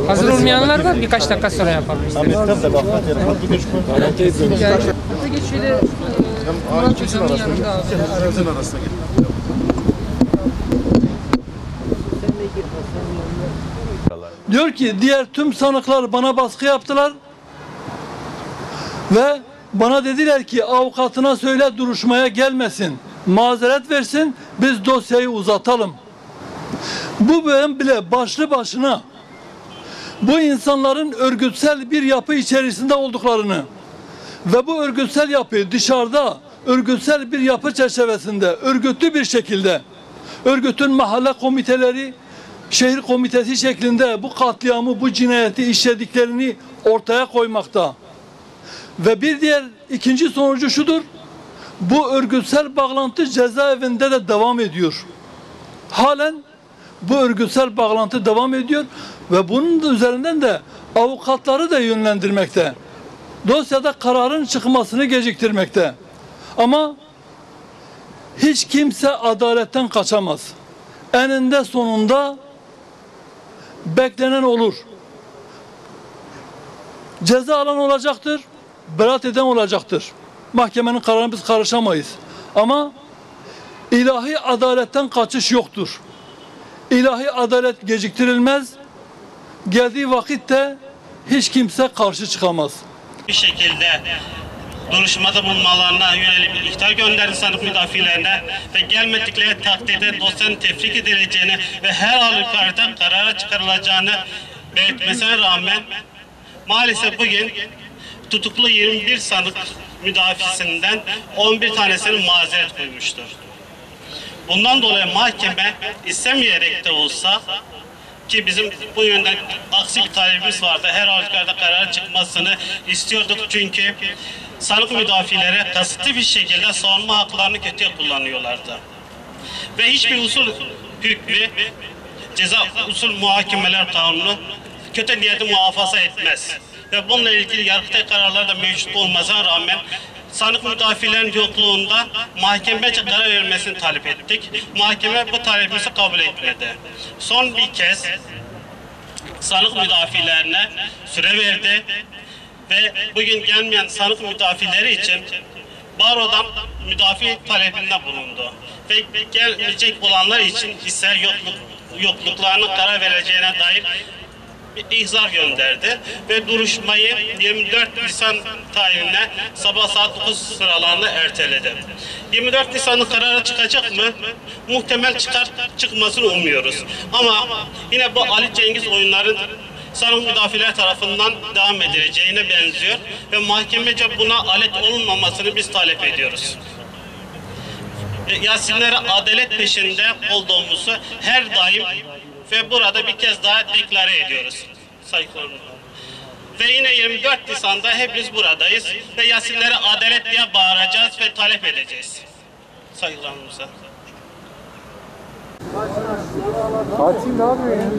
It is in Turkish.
Hazır olmayanlar var. Birkaç dakika sonra yapalım. Geç şöyle Murat Hocam'ın yanında abi. Diyor ki diğer tüm sanıklar bana baskı yaptılar ve bana dediler ki avukatına söyle duruşmaya gelmesin, mazeret versin, biz dosyayı uzatalım. Bu bölüm bile başlı başına bu insanların örgütsel bir yapı içerisinde olduklarını ve bu örgütsel yapı dışarıda örgütsel bir yapı çerçevesinde örgütlü bir şekilde örgütün mahalle komiteleri, şehir komitesi şeklinde bu katliamı, bu cinayeti işlediklerini ortaya koymakta. Ve bir diğer ikinci sonucu şudur: bu örgütsel bağlantı cezaevinde de devam ediyor. Halen bu örgütsel bağlantı devam ediyor ve bunun üzerinden de avukatları da yönlendirmekte. Dosyada kararın çıkmasını geciktirmekte. Ama hiç kimse adaletten kaçamaz. Eninde sonunda beklenen olur. Ceza alan olacaktır, beraat eden olacaktır. Mahkemenin kararına biz karışamayız. Ama ilahi adaletten kaçış yoktur. İlahi adalet geciktirilmez. Geldiği vakitte hiç kimse karşı çıkamaz. Bir şekilde duruşmada bulunmalarına yönelik bir ihtar gönderdi sanık müdafilerine ve gelmedikleri takdirde dosyanın tefrik edileceğini ve her halükarda karara çıkarılacağını belirtmesine rağmen maalesef bugün tutuklu 21 sanık müdafisinden 11 tanesinin mazeret koymuştur. Bundan dolayı mahkeme istemeyerek de olsa, ki bizim bu yönden aksi bir talebimiz vardı, her halükarda kararın çıkmasını istiyorduk çünkü sanık müdafileri kasıtlı bir şekilde savunma haklarını kötüye kullanıyorlardı. Ve hiçbir usul hükmü, ceza usul muhakemeler kanunu kötü niyeti muhafaza etmez. Ve bununla ilgili Yargıtay kararları da mevcut olmasına rağmen sanık müdafilerin yokluğunda mahkemece karar vermesini talep ettik. Mahkeme bu talebimizi kabul etmedi. Son bir kez sanık müdafilerine süre verdi ve bugün gelmeyen sanık müdafileri için barodan müdafi talebinde bulundu. Ve gelmeyecek olanlar için ise yokluklarına karar vereceğine dair bir ihzar gönderdi ve duruşmayı 24 Nisan tarihine sabah saat 9 sıralarında erteledi. 24 Nisan'ın kararı çıkacak mı? Muhtemel çıkmasını umuyoruz. Ama yine bu Ali Cengiz oyunların sanık müdafiler tarafından devam edileceğine benziyor ve mahkemece buna alet olunmamasını biz talep ediyoruz. Yasinlere adalet peşinde olduğumuzu her daim ve burada bir kez daha deklare ediyoruz. Saygılarımla. Ve yine 24 Nisan'da hepimiz buradayız ve Yasinlere adalet diye bağıracağız ve talep edeceğiz. Saygılarımıza. Fatih ne yapıyor ya?